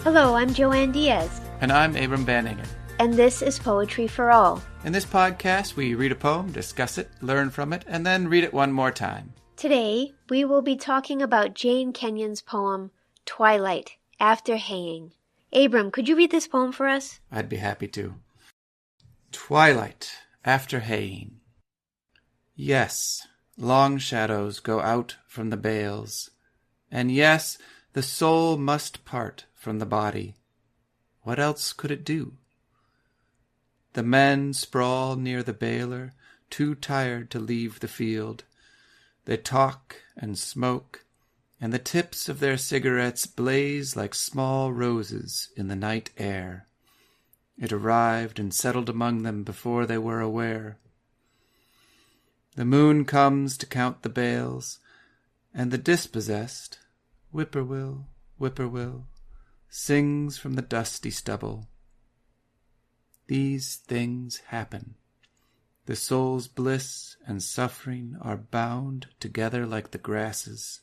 Hello, I'm Joanne Diaz. And I'm Abram Banningen. And this is Poetry for All. In this podcast, we read a poem, discuss it, learn from it, and then read it one more time. Today, we will be talking about Jane Kenyon's poem, Twilight, After Haying. Abram, could you read this poem for us? I'd be happy to. Twilight, after haying. Yes, long shadows go out from the bales, and yes, the soul must part from the body. What else could it do? The men sprawl near the baler, too tired to leave the field. They talk and smoke, and the tips of their cigarettes blaze like small roses in the night air. It arrived and settled among them before they were aware. The moon comes to count the bales, and the dispossessed, whippoorwill, whippoorwill, sings from the dusty stubble. These things happen. The soul's bliss and suffering are bound together like the grasses.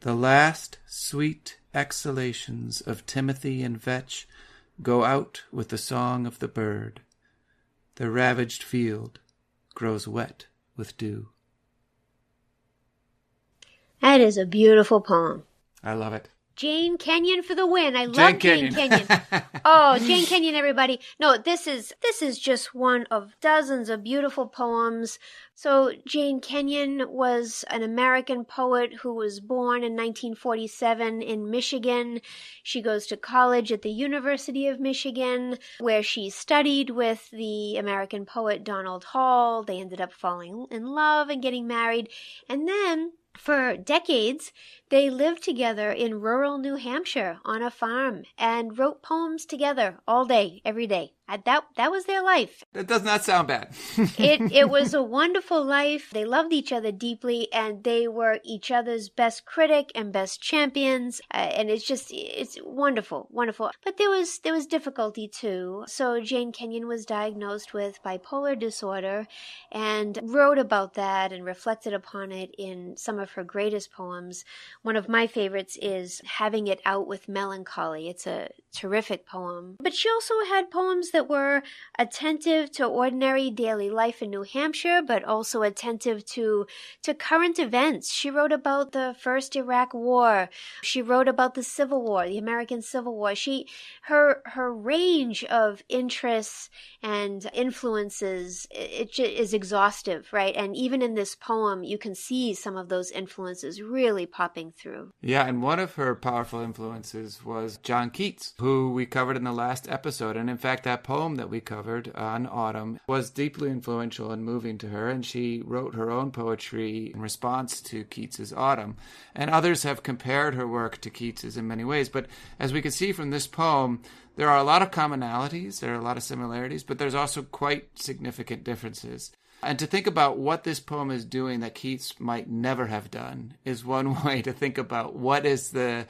The last sweet exhalations of timothy and vetch go out with the song of the bird. The ravaged field grows wet with dew. That is a beautiful poem. I love it. Jane Kenyon for the win. I love Jane Kenyon. Oh, Jane Kenyon, everybody. No, this is just one of dozens of beautiful poems. So Jane Kenyon was an American poet who was born in 1947 in Michigan. She goes to college at the University of Michigan, where she studied with the American poet Donald Hall. They ended up falling in love and getting married. And then for decades, they lived together in rural New Hampshire on a farm and wrote poems together all day, every day. That was their life. That does not sound bad. It was a wonderful life. They loved each other deeply, and they were each other's best critic and best champions. And it's wonderful, wonderful. But there was difficulty too. So Jane Kenyon was diagnosed with bipolar disorder and wrote about that and reflected upon it in some of her greatest poems. One of my favorites is Having It Out with Melancholy. It's a terrific poem. But she also had poems that were attentive to ordinary daily life in New Hampshire, but also attentive to current events. She wrote about the first Iraq War. She wrote about the Civil War, the American Civil War. Her range of interests and influences, it is exhaustive, right? And even in this poem, you can see some of those influences really popping through. Yeah, and one of her powerful influences was John Keats, who we covered in the last episode. And in fact, that poem that we covered on Autumn was deeply influential and moving to her, and she wrote her own poetry in response to Keats's Autumn. And others have compared her work to Keats's in many ways, but as we can see from this poem, there are a lot of commonalities, there are a lot of similarities, but there's also quite significant differences. And to think about what this poem is doing that Keats might never have done is one way to think about what is the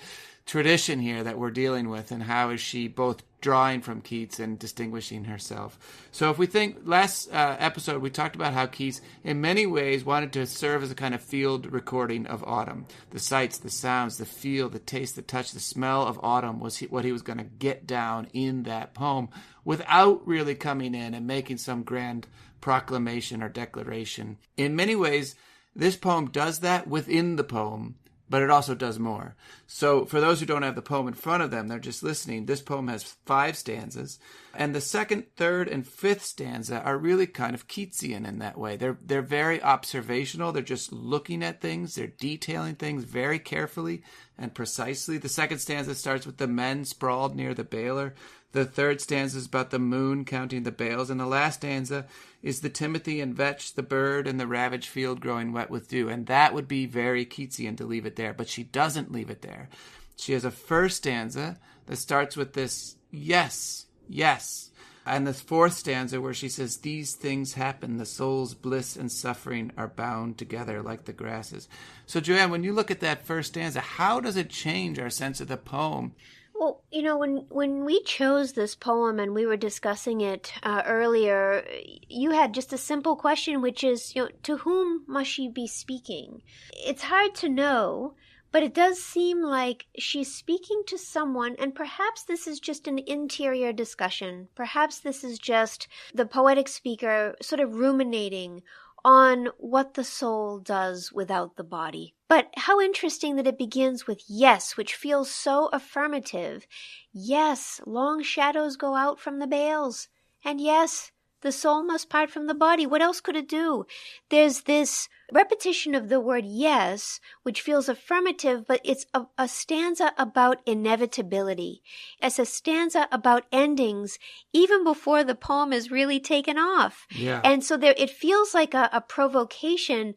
tradition here that we're dealing with, and how is she both drawing from Keats and distinguishing herself. So if we think, last episode we talked about how Keats in many ways wanted to serve as a kind of field recording of autumn. The sights, the sounds, the feel, the taste, the touch, the smell of autumn was what he was going to get down in that poem without really coming in and making some grand proclamation or declaration. In many ways, this poem does that within the poem, but it also does more. So for those who don't have the poem in front of them, they're just listening, this poem has 5 stanzas. And the second, third, and fifth stanza are really kind of Keatsian in that way. They're very observational. They're just looking at things. They're detailing things very carefully and precisely. The second stanza starts with the men sprawled near the baler. The third stanza is about the moon counting the bales. And the last stanza is the timothy and vetch, the bird, and the ravaged field growing wet with dew. And that would be very Keatsian to leave it there. But she doesn't leave it there. She has a first stanza that starts with this, yes, yes. And the fourth stanza where she says, these things happen, the soul's bliss and suffering are bound together like the grasses. So Joanne, when you look at that first stanza, how does it change our sense of the poem? Well, you know, when we chose this poem and we were discussing it earlier, you had just a simple question, which is, to whom must she be speaking? It's hard to know But it does seem like she's speaking to someone, and perhaps this is just an interior discussion. Perhaps this is just the poetic speaker sort of ruminating on what the soul does without the body. But how interesting that it begins with yes, which feels so affirmative. Yes, long shadows go out from the bales. And yes, the soul must part from the body. What else could it do? There's this repetition of the word yes, which feels affirmative, but it's a stanza about inevitability. It's a stanza about endings even before the poem is really taken off. Yeah. And so there, it feels like a provocation.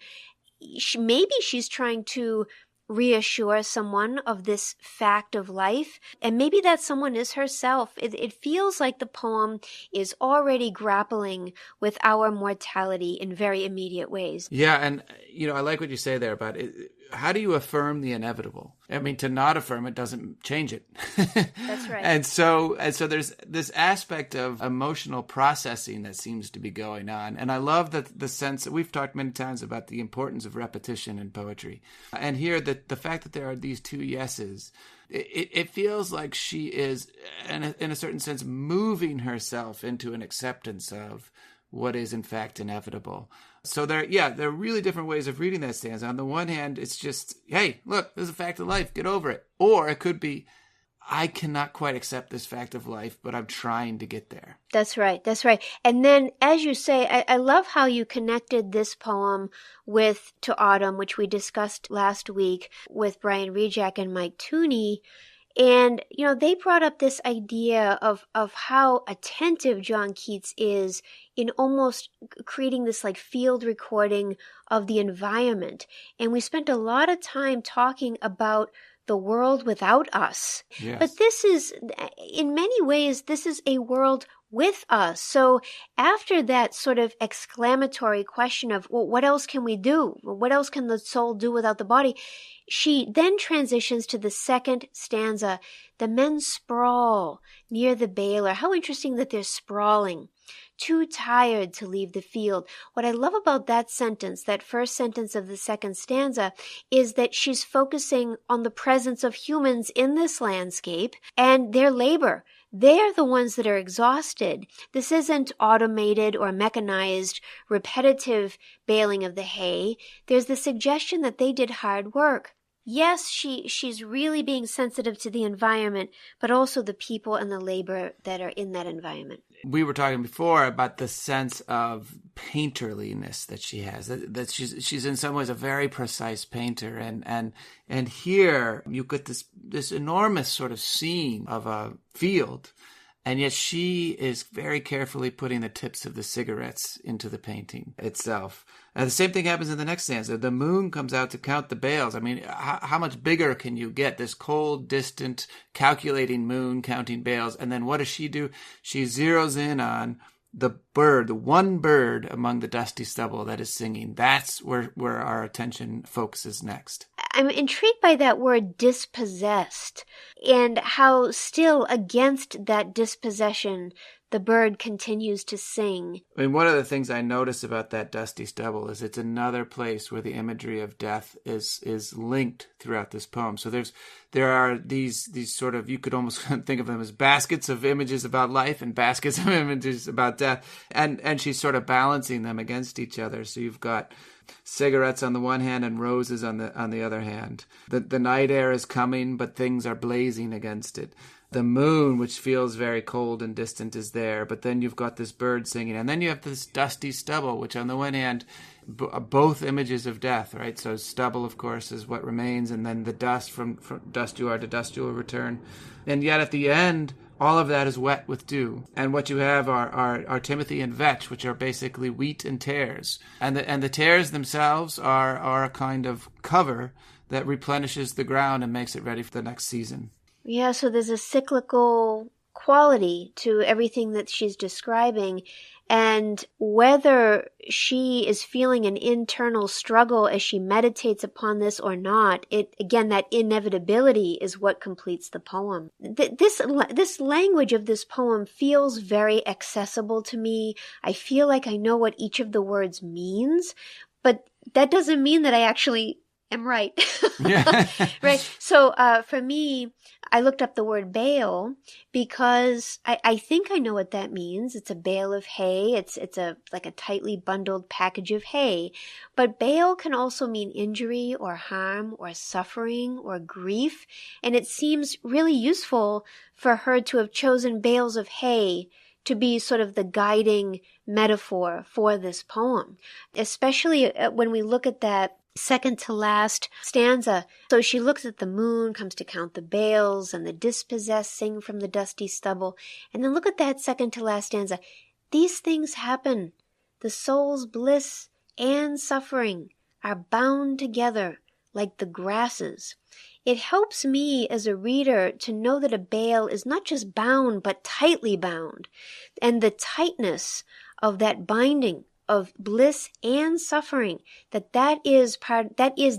Maybe she's trying to reassure someone of this fact of life, and maybe that someone is herself. It feels like the poem is already grappling with our mortality in very immediate ways. Yeah, and I like what you say there about it. How do you affirm the inevitable? I mean, to not affirm it doesn't change it. That's right. And so there's this aspect of emotional processing that seems to be going on. And I love that the sense that we've talked many times about the importance of repetition in poetry. And here, the fact that there are these two yeses, it feels like she is, in a certain sense, moving herself into an acceptance of what is in fact inevitable. So there are really different ways of reading that stanza. On the one hand, it's just, hey, look, this is a fact of life, get over it. Or it could be, I cannot quite accept this fact of life, but I'm trying to get there. That's right. That's right. And then, as you say, I love how you connected this poem with To Autumn, which we discussed last week with Brian Rejak and Mike Tooney. And, they brought up this idea of how attentive John Keats is in almost creating this like field recording of the environment. And we spent a lot of time talking about the world without us. Yes. But this is, in many ways, this is a world with us. So after that sort of exclamatory question of, well, what else can we do? What else can the soul do without the body? She then transitions to the second stanza. The men sprawl near the baler. How interesting that they're sprawling, too tired to leave the field. What I love about that sentence, that first sentence of the second stanza, is that she's focusing on the presence of humans in this landscape and their labor. They're the ones that are exhausted. This isn't automated or mechanized, repetitive baling of the hay. There's the suggestion that they did hard work. Yes, she's really being sensitive to the environment, but also the people and the labor that are in that environment. We were talking before about the sense of painterliness that she has, that she's in some ways a very precise painter. And here you get this enormous sort of scene of a field, and yet she is very carefully putting the tips of the cigarettes into the painting itself. And the same thing happens in the next stanza. The moon comes out to count the bales. I mean, how much bigger can you get? This cold, distant, calculating moon counting bales. And then what does she do? She zeroes in on the bird, the one bird among the dusty stubble that is singing. That's where our attention focuses next. I'm intrigued by that word dispossessed, and how still against that dispossession the bird continues to sing. I mean, one of the things I notice about that dusty stubble is it's another place where the imagery of death is linked throughout this poem. So there are these sort of, you could almost think of them as baskets of images about life and baskets of images about death, and she's sort of balancing them against each other. So you've got cigarettes on the one hand and roses on the other hand. The night air is coming, but things are blazing against it. The moon, which feels very cold and distant, is there, but then you've got this bird singing, and then you have this dusty stubble, which on the one hand, both images of death, right? So stubble, of course, is what remains, and then the dust, from dust you are, to dust you will return. And yet at the end, all of that is wet with dew. And what you have are timothy and vetch, which are basically wheat and tares. And the tares themselves are a kind of cover that replenishes the ground and makes it ready for the next season. Yeah, so there's a cyclical quality to everything that she's describing. And whether she is feeling an internal struggle as she meditates upon this or not, again, that inevitability is what completes the poem. This language of this poem feels very accessible to me. I feel like I know what each of the words means, but that doesn't mean that I actually am right. Yeah. Right. So for me, I looked up the word bale because I think I know what that means. It's a bale of hay. It's a like a tightly bundled package of hay. But bale can also mean injury or harm or suffering or grief. And it seems really useful for her to have chosen bales of hay to be sort of the guiding metaphor for this poem, especially when we look at that second to last stanza. So she looks at the moon, comes to count the bales, and the dispossessed sing from the dusty stubble. And then look at that second to last stanza. These things happen. The soul's bliss and suffering are bound together like the grasses. It helps me as a reader to know that a bale is not just bound, but tightly bound. And the tightness of that binding of bliss and suffering, that is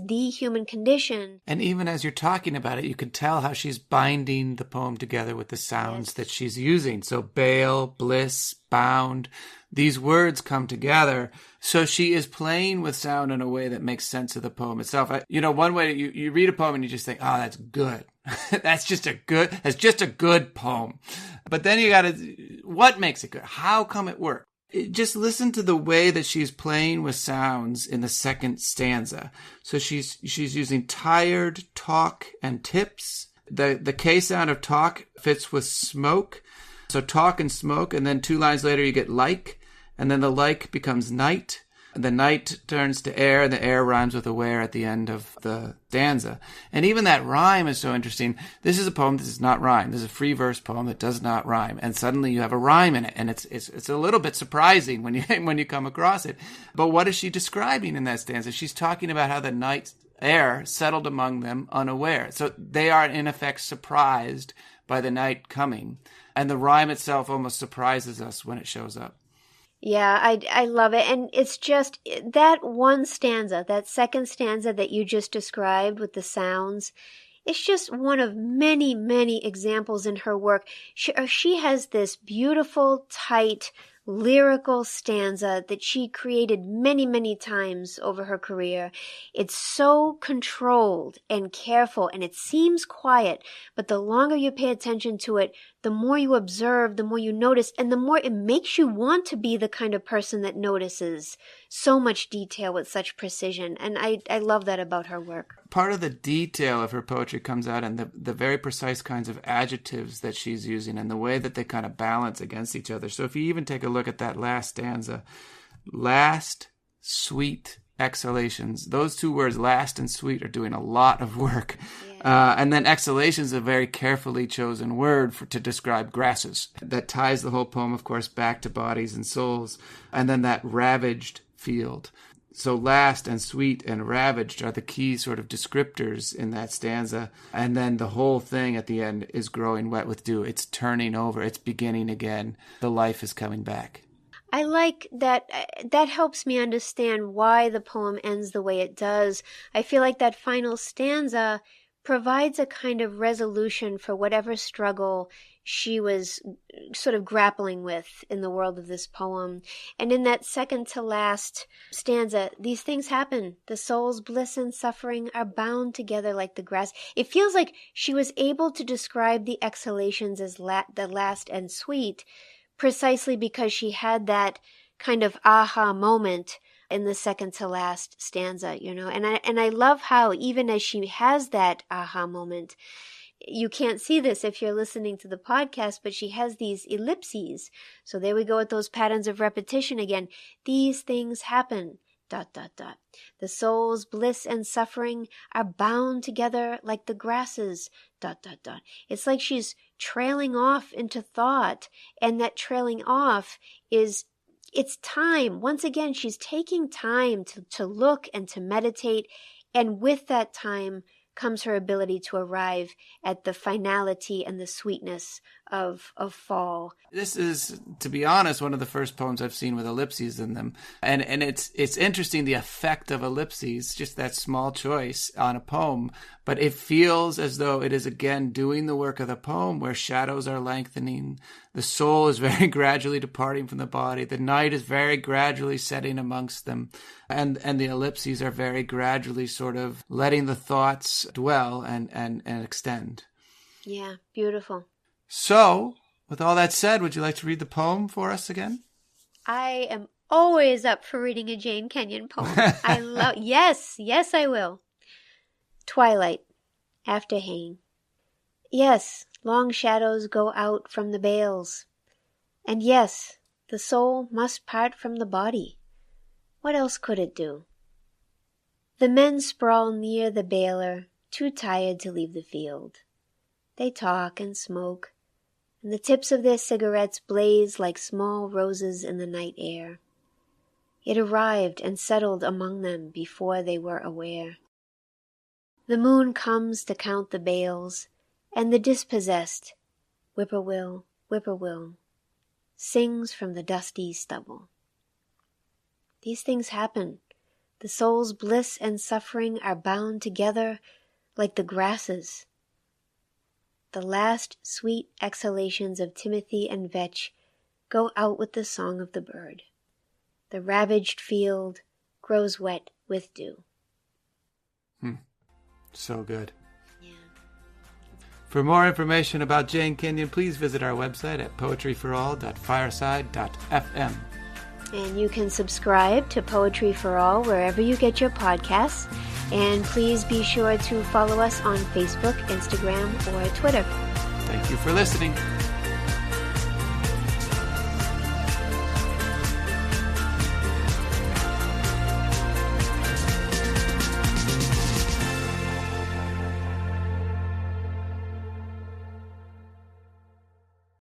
the human condition. And even as you're talking about it, you can tell how she's binding the poem together with the sounds that she's using. So bale, bliss, bound, these words come together. So she is playing with sound in a way that makes sense of the poem itself. One way you read a poem and you just think, oh, that's good. That's just a good poem. But then what makes it good? How come it works? Just listen to the way that she's playing with sounds in the second stanza. So she's using tired, talk, and tips. The K sound of talk fits with smoke. So talk and smoke, and then 2 lines later you get like, and then the like becomes night. The night turns to air, and the air rhymes with aware at the end of the stanza. And even that rhyme is so interesting. This is a poem that does not rhyme. This is a free verse poem that does not rhyme. And suddenly you have a rhyme in it. And it's a little bit surprising when you come across it. But what is she describing in that stanza? She's talking about how the night air settled among them unaware. So they are in effect surprised by the night coming. And the rhyme itself almost surprises us when it shows up. Yeah, I love it. And it's just that one stanza, that second stanza that you just described with the sounds, it's just one of many, many examples in her work. She has this beautiful, tight, lyrical stanza that she created many, many times over her career. It's so controlled and careful, and it seems quiet, but the longer you pay attention to it, the more you observe, the more you notice, and the more it makes you want to be the kind of person that notices so much detail with such precision. And I love that about her work. Part of the detail of her poetry comes out in the very precise kinds of adjectives that she's using and the way that they kind of balance against each other. So if you even take a look at that last stanza, last, sweet, exhalations. Those 2 words, last and sweet, are doing a lot of work. Yeah. And then exhalations is a very carefully chosen word to describe grasses. That ties the whole poem, of course, back to bodies and souls. And then that ravaged field. So last and sweet and ravaged are the key sort of descriptors in that stanza. And then the whole thing at the end is growing wet with dew. It's turning over. It's beginning again. The life is coming back. I like that. That helps me understand why the poem ends the way it does. I feel like that final stanza provides a kind of resolution for whatever struggle she was sort of grappling with in the world of this poem. And in that second to last stanza, these things happen. The soul's bliss and suffering are bound together like the grass. It feels like she was able to describe the exhalations as the last and sweet, precisely because she had that kind of aha moment in the second to last stanza, and I love how even as she has that aha moment, you can't see this if you're listening to the podcast, but she has these ellipses. So there we go with those patterns of repetition again. These things happen, ... The soul's bliss and suffering are bound together like the grasses, ... It's like she's trailing off into thought, and that trailing off it's time. Once again, she's taking time to look and to meditate, and with that time comes her ability to arrive at the finality and the sweetness of fall. This is, to be honest, one of the first poems I've seen with ellipses in them. And it's interesting, the effect of ellipses, just that small choice on a poem. But it feels as though it is again doing the work of the poem, where shadows are lengthening. The soul is very gradually departing from the body. The night is very gradually setting amongst them. And the ellipses are very gradually sort of letting the thoughts dwell and extend. Yeah, beautiful. So, with all that said, would you like to read the poem for us again? I am always up for reading a Jane Kenyon poem. Yes, I will. Twilight, after haying. Yes, long shadows go out from the bales. And yes, the soul must part from the body. What else could it do? The men sprawl near the baler, too tired to leave the field. They talk and smoke, and the tips of their cigarettes blaze like small roses in the night air. It arrived and settled among them before they were aware. The moon comes to count the bales, and the dispossessed, whippoorwill, whippoorwill, sings from the dusty stubble. These things happen. The soul's bliss and suffering are bound together like the grasses. The last sweet exhalations of timothy and vetch go out with the song of the bird. The ravaged field grows wet with dew. So good. Yeah. For more information about Jane Kenyon, please visit our website at poetryforall.fireside.fm. And you can subscribe to Poetry for All wherever you get your podcasts. And please be sure to follow us on Facebook, Instagram, or Twitter. Thank you for listening.